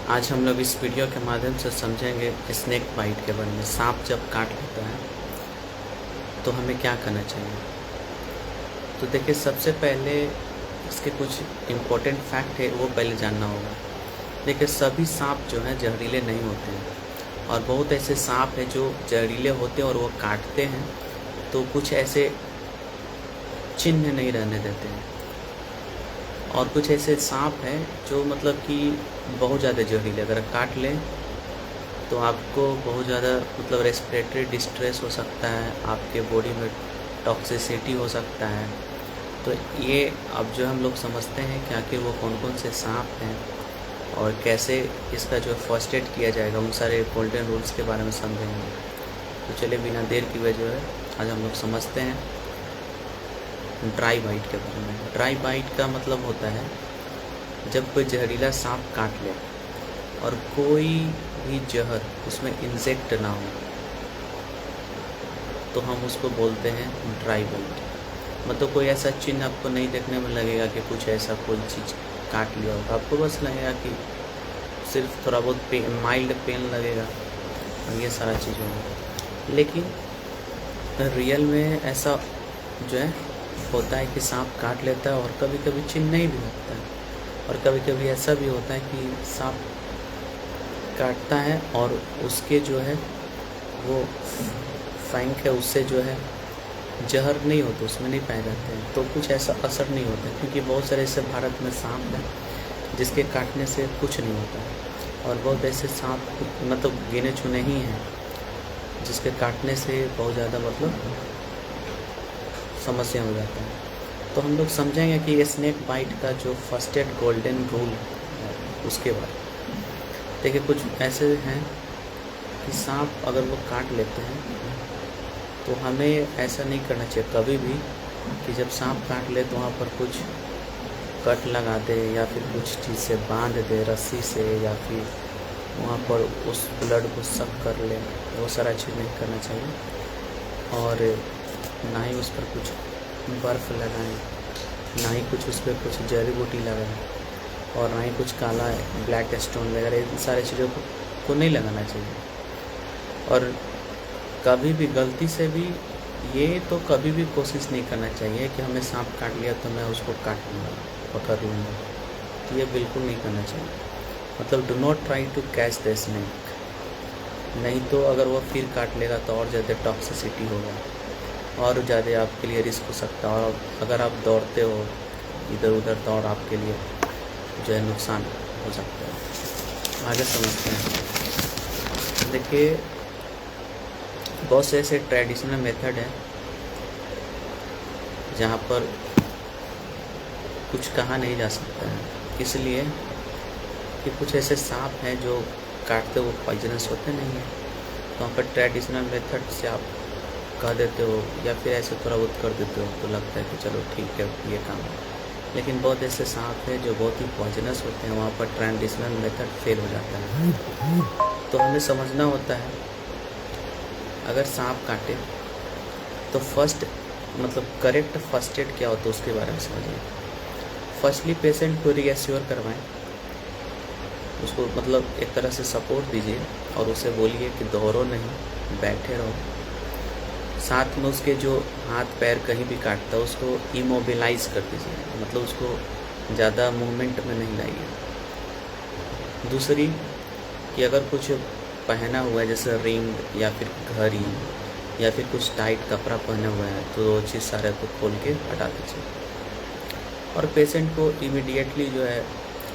आज हम लोग इस वीडियो के माध्यम से समझेंगे स्नेक बाइट के बारे में। सांप जब काट लेता है तो हमें क्या करना चाहिए। तो देखिए, सबसे पहले इसके कुछ इम्पोर्टेंट फैक्ट है वो पहले जानना होगा। देखिए, सभी सांप जो हैं जहरीले नहीं होते हैं, और बहुत ऐसे सांप हैं जो जहरीले होते हैं और वो काटते हैं तो कुछ ऐसे चिन्ह नहीं रहने देते हैं, और कुछ ऐसे सांप हैं जो मतलब कि बहुत ज़्यादा जहरीले, अगर काट लें तो आपको बहुत ज़्यादा मतलब रेस्पिरेटरी डिस्ट्रेस हो सकता है, आपके बॉडी में टॉक्सिसिटी हो सकता है। तो ये अब जो हम लोग समझते हैं कि आखिर वो कौन कौन से सांप हैं और कैसे इसका जो फर्स्ट एड किया जाएगा, उन सारे गोल्डन रूल्स के बारे में समझेंगे। तो चलिए बिना देर किए जो है आज हम लोग समझते हैं ड्राई बाइट के बारे में। ड्राई बाइट का मतलब होता है जब कोई जहरीला सांप काट ले और कोई भी जहर उसमें इंजेक्ट ना हो तो हम उसको बोलते हैं ड्राई बाइट। मतलब कोई ऐसा चिन्ह आपको नहीं देखने में लगेगा कि कुछ ऐसा कोई चीज़ काट लिया होगा, आपको बस लगेगा कि सिर्फ थोड़ा बहुत माइल्ड पेन लगेगा और ये सारा चीज़ होगा। लेकिन रियल में ऐसा जो है होता है कि सांप काट लेता है और कभी कभी चिन्ह नहीं भी होता है, और कभी कभी ऐसा भी होता है कि सांप काटता है और उसके जो है वो फैंक है उससे जो है जहर नहीं होता, उसमें नहीं पाए जाते हैं, तो कुछ ऐसा असर नहीं होता है। क्योंकि बहुत सारे ऐसे भारत में सांप हैं जिसके काटने से कुछ नहीं होता है, और बहुत ऐसे सांप मतलब गिने चुने ही हैं जिसके काटने से बहुत ज़्यादा मतलब समस्या हो जाता है। तो हम लोग समझेंगे कि स्नेक बाइट का जो फर्स्ट एड गोल्डन रूल है उसके बारे में। देखिए, कुछ ऐसे हैं कि सांप अगर वो काट लेते हैं तो हमें ऐसा नहीं करना चाहिए कभी भी कि जब सांप काट ले तो वहाँ पर कुछ कट लगा दे या फिर कुछ चीज़ से बांध दे रस्सी से, या फिर वहाँ पर उस ब्लड को सक कर ले, वो सारा चीज़ नहीं करना चाहिए। और ना ही उस पर कुछ बर्फ़ लगाएं, ना ही कुछ उस पर कुछ जड़ी बूटी लगाएं, और ना ही कुछ काला ब्लैक स्टोन वगैरह, इन सारी चीज़ों को नहीं लगाना चाहिए। और कभी भी गलती से भी ये तो कभी भी कोशिश नहीं करना चाहिए कि हमें सांप काट लिया तो मैं उसको काट लूँगा, पकड़ लूँगा, तो ये बिल्कुल नहीं करना चाहिए। मतलब do not try to catch the snake, नहीं तो अगर वो फिर काट लेगा तो और ज़्यादा टॉक्सिसिटी होगा और ज़्यादा आपके लिए रिस्क हो सकता है, और अगर आप दौड़ते हो इधर उधर तो और आपके लिए जो है नुकसान हो सकता है। आगे समझते हैं। देखिए, बहुत से ऐसे ट्रेडिशनल मेथड हैं जहाँ पर कुछ कहा नहीं जा सकता है, इसलिए कि कुछ ऐसे सांप हैं जो काटते वो पॉइजनस होते नहीं हैं, तो वहाँ पर ट्रेडिशनल मेथड से आप कह देते हो या फिर ऐसे थोड़ा बहुत कर देते हो तो लगता है कि चलो ठीक है ये काम है। लेकिन बहुत ऐसे सांप हैं जो बहुत ही पॉइजनस होते हैं, वहाँ पर ट्रेडिशनल मेथड फेल हो जाता है। तो हमें समझना होता है अगर सांप काटे तो फर्स्ट मतलब करेक्ट फर्स्ट एड क्या होता है उसके बारे में समझिए। फर्स्टली पेशेंट को रीएश्योर करवाएं, उसको मतलब एक तरह से सपोर्ट दीजिए और उसे बोलिए कि दौड़ो नहीं, बैठे रहो। साथ में उसके जो हाथ पैर कहीं भी काटता है उसको इमोबिलाइज कर दीजिए, मतलब उसको ज़्यादा मूवमेंट में नहीं लाइए। दूसरी कि अगर कुछ पहना हुआ है जैसे रिंग या फिर घड़ी या फिर कुछ टाइट कपड़ा पहना हुआ है तो वो चीज़ सारे को खोल के हटा दीजिए, और पेशेंट को इमीडिएटली जो है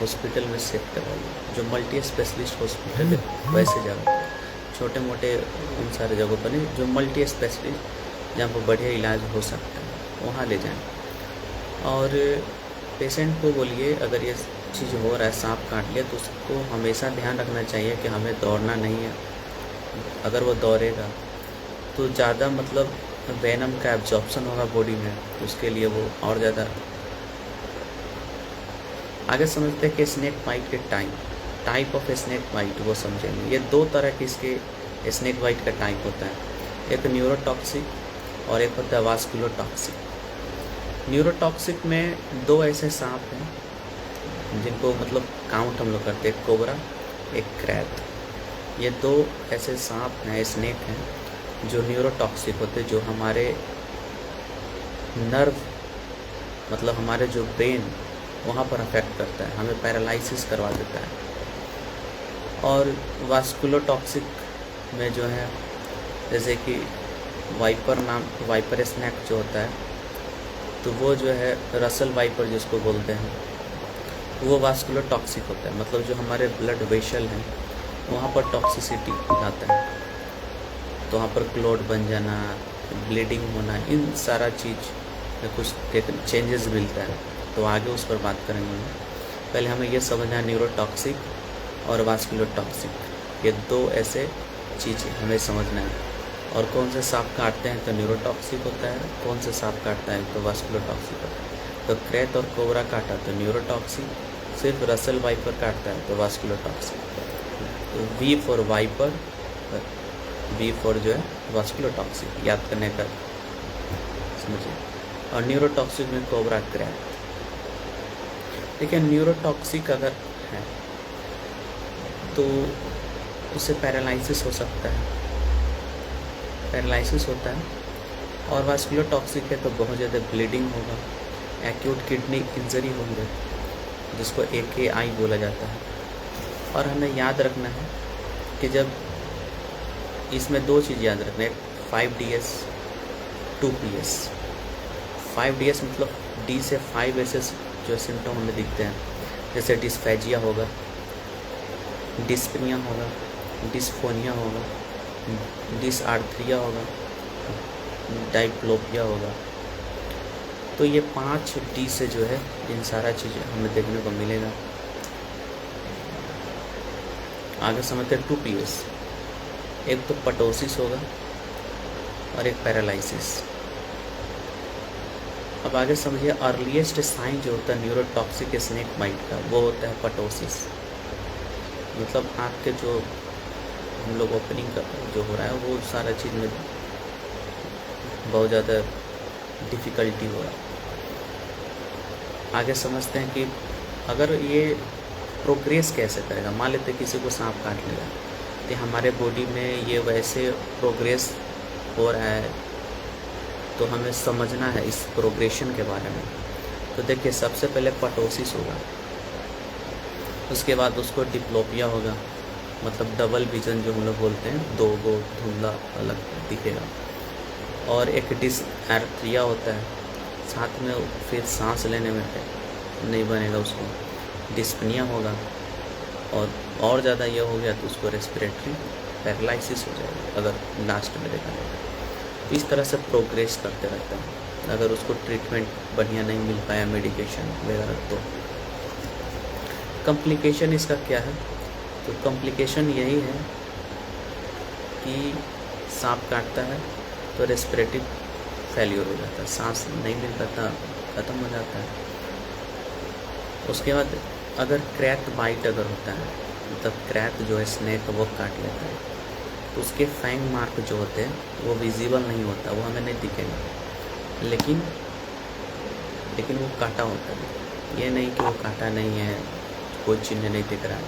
हॉस्पिटल में शिफ्ट करवाइए। जो मल्टी स्पेशलिस्ट हॉस्पिटल है वैसे जगह, छोटे मोटे उन सारे जगहों पर नहीं, जो मल्टी स्पेशलिस्ट जहाँ पर बढ़िया इलाज हो सकता है वहाँ ले जाएं। और पेशेंट को बोलिए अगर ये चीज़ हो रहा है, सांप काट लिया, तो उसको हमेशा ध्यान रखना चाहिए कि हमें दौड़ना नहीं है। अगर वो दौड़ेगा तो ज़्यादा मतलब वेनम का एब्जॉर्प्शन होगा बॉडी में, तो उसके लिए वो और ज़्यादा। आगे समझते हैं कि स्नेक बाइट के टाइप ऑफ स्नेक बाइट वो समझेंगे। ये दो तरह के इसके स्नेक बाइट का टाइप होता है, एक न्यूरोटॉक्सिक और एक होता है वास्कुलोटॉक्सिक। न्यूरोटॉक्सिक में दो ऐसे सांप हैं जिनको मतलब काउंट हम लोग करते हैं, कोबरा एक क्रैत। ये दो ऐसे सांप हैं, स्नेक हैं जो न्यूरोटॉक्सिक होते हैं, जो हमारे नर्व मतलब हमारे जो ब्रेन वहाँ पर अफेक्ट करता है, हमें पैरालिसिस करवा देता है। और वास्कुलोटॉक्सिक में जो है जैसे कि वाइपर स्नेक जो होता है, तो वो जो है रसल वाइपर जिसको बोलते हैं, वो वास्कुलोटॉक्सिक होता है। मतलब जो हमारे ब्लड वेसल हैं वहाँ पर टॉक्सिसिटी लाता है, तो वहाँ पर क्लोट बन जाना, ब्लीडिंग होना, इन सारा चीज़ में कुछ चेंजेस मिलता है। तो आगे उस पर बात करेंगे। पहले हमें ये समझना है न्यूरोटॉक्सिक और वास्कुलोटॉक्सिक, ये दो ऐसे चीज़ हमें समझना है। और कौन से सांप काटते हैं तो न्यूरोटॉक्सिक होता है, कौन से सांप काटता है तो वास्कुलोटॉक्सिक होता है। तो क्रैत और कोबरा काटा तो न्यूरोटॉक्सिक, सिर्फ रसल वाइपर काटता है तो वास्कुलोटॉक्सिक। तो V for viper, V for जो है वास्कुलोटॉक्सिक, याद करने का समझिए। और न्यूरोटॉक्सिक में कोबरा, क्रैत। देखिए न्यूरोटॉक्सिक अगर है तो उससे पैरालिसिस हो सकता है, पैरालिसिस होता है। और वास्कुलोटॉक्सिक है तो बहुत ज़्यादा ब्लीडिंग होगा, एक्यूट किडनी इंजरी होंगे, जिसको AKI बोला जाता है। और हमें याद रखना है कि जब इसमें दो चीज़ याद रखना है, 5DS 2PS। 5DS मतलब D से 5 ऐसे जो सिम्टम हमें दिखते हैं, जैसे डिस्फेजिया होगा, डिस्पनिया होगा, डिस्फोनिया होगा, डिसआर्थरिया होगा, डाइप्लोपिया होगा। तो ये 5D से जो है इन सारा चीज़ हमें देखने को मिलेगा। आगे समझते हैं 2PS। एक तो पटोसिस होगा और एक पैरालिसिस। अब आगे समझिए, अर्लीस्ट साइन जो होता है न्यूरोटॉक्सिक स्नेक बाइट का, वो होता है पटोसिस। मतलब आँख के जो हम लोग ओपनिंग का जो हो रहा है वो सारा चीज़ में बहुत ज़्यादा डिफ़िकल्टी हो रहा है। आगे समझते हैं कि अगर ये प्रोग्रेस कैसे करेगा। मान लेते किसी को सांप काट लिया तो हमारे बॉडी में ये वैसे प्रोग्रेस हो रहा है, तो हमें समझना है इस प्रोग्रेशन के बारे में। तो देखिए सबसे पहले पटोसिस होगा, उसके बाद उसको डिप्लोपिया होगा, मतलब डबल विजन जो हम लोग बोलते हैं, दो गो धुंधला अलग दिखेगा। और एक डिसआर्थरिया होता है, साथ में फिर सांस लेने में नहीं बनेगा, उसको डिस्पनिया होगा। और ज़्यादा ये हो गया तो उसको रेस्पिरेटरी पैरालिसिस हो जाएगा अगर लास्ट में देखा जाए। इस तरह से प्रोग्रेस करते रहता है अगर उसको ट्रीटमेंट बढ़िया नहीं मिल पाया, मेडिकेशन वगैरह। तो कॉम्प्लिकेशन इसका क्या है, तो कॉम्प्लिकेशन यही है कि सांप काटता है तो रेस्पिरेटरी फेल्योर हो जाता है, सांस नहीं मिल पाता, ख़त्म हो जाता है। उसके बाद अगर क्रैत बाइट अगर होता है, मतलब क्रैत जो है स्नेक वो काट लेता है, तो उसके फैंग मार्क जो होते हैं वो विजिबल नहीं होता, वो हमें नहीं दिखेगा, लेकिन वो काटा होता है। ये नहीं कि वो काटा नहीं है, कोई चिन्ह नहीं दिख रहा है,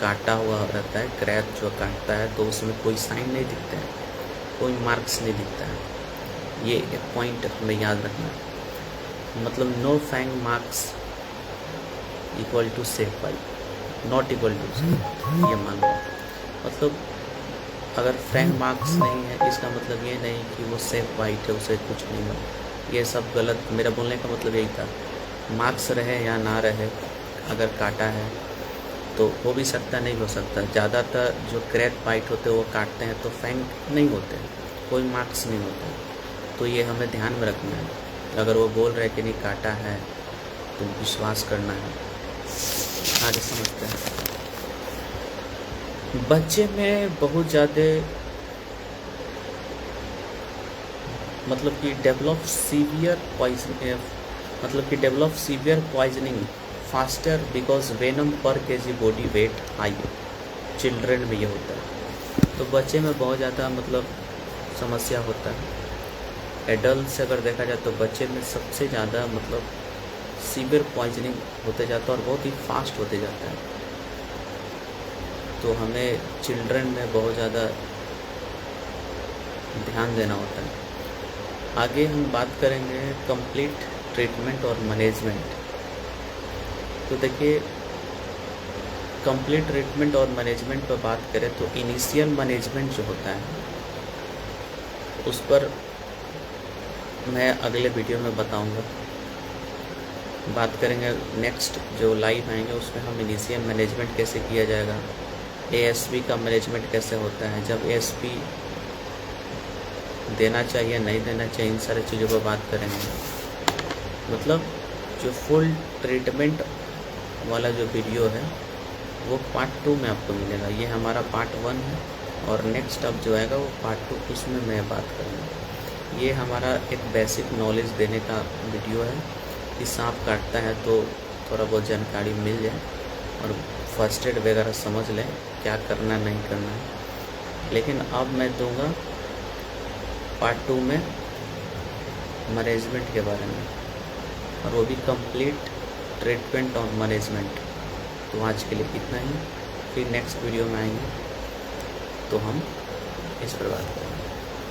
काटा हुआ रहता है। क्रैत जो काटता है तो उसमें कोई साइन नहीं दिखता है, कोई मार्क्स नहीं दिखता है। ये एक पॉइंट हमें याद रखना है। मतलब no fang marks equal to safe bite, not equal to, ये मान लो। मतलब अगर फैंग मार्क्स नहीं है इसका मतलब ये नहीं कि वो सेफ बाइट है, उसे कुछ नहीं हो। ये सब गलत, मेरा बोलने का मतलब यही था। मार्क्स रहे या ना रहे, अगर काटा है तो हो भी सकता, नहीं हो सकता। ज़्यादातर जो क्रैत बाइट होते हैं वो काटते हैं तो फैंग नहीं होते, कोई मार्क्स नहीं होता। तो ये हमें ध्यान में रखना है। अगर वो बोल रहे कि नहीं काटा है तो विश्वास करना है। आगे समझते हैं। बच्चे में बहुत ज़्यादा मतलब कि develop severe poisoning faster because venom per KG body weight high. Children में ये होता है, तो बच्चे में बहुत ज़्यादा मतलब समस्या होता है। एडल्ट से अगर देखा जाए तो बच्चे में सबसे ज़्यादा मतलब सीवियर पॉइजनिंग होते जाता है और बहुत ही फास्ट होते जाता है। तो हमें चिल्ड्रन में बहुत ज़्यादा ध्यान देना होता है। आगे हम बात करेंगे कंप्लीट ट्रीटमेंट और मैनेजमेंट। तो देखिए, कंप्लीट ट्रीटमेंट और मैनेजमेंट पर बात करें तो इनिशियल मैनेजमेंट जो होता है उस पर मैं अगले वीडियो में बताऊंगा। बात करेंगे नेक्स्ट जो लाइव आएंगे उसमें हम इनिशियल मैनेजमेंट कैसे किया जाएगा, एएसपी का मैनेजमेंट कैसे होता है, जब एएसपी देना चाहिए नहीं देना चाहिए, इन सारी चीज़ों पर बात करेंगे। मतलब जो फुल ट्रीटमेंट वाला जो वीडियो है वो पार्ट 2 में आपको मिलेगा। ये हमारा पार्ट 1 है और नेक्स्ट अब जो आएगा वो पार्ट 2, उसमें मैं बात करूँगा। ये हमारा एक बेसिक नॉलेज देने का वीडियो है कि सांप काटता है तो थोड़ा बहुत जानकारी मिल जाए और फर्स्ट एड वगैरह समझ लें क्या करना नहीं करना है। लेकिन अब मैं दूंगा पार्ट 2 में मैनेजमेंट के बारे में, और वो भी कंप्लीट ट्रीटमेंट और मैनेजमेंट। तो आज के लिए इतना ही, फिर नेक्स्ट वीडियो में आएंगे तो हम इस पर बात करेंगे।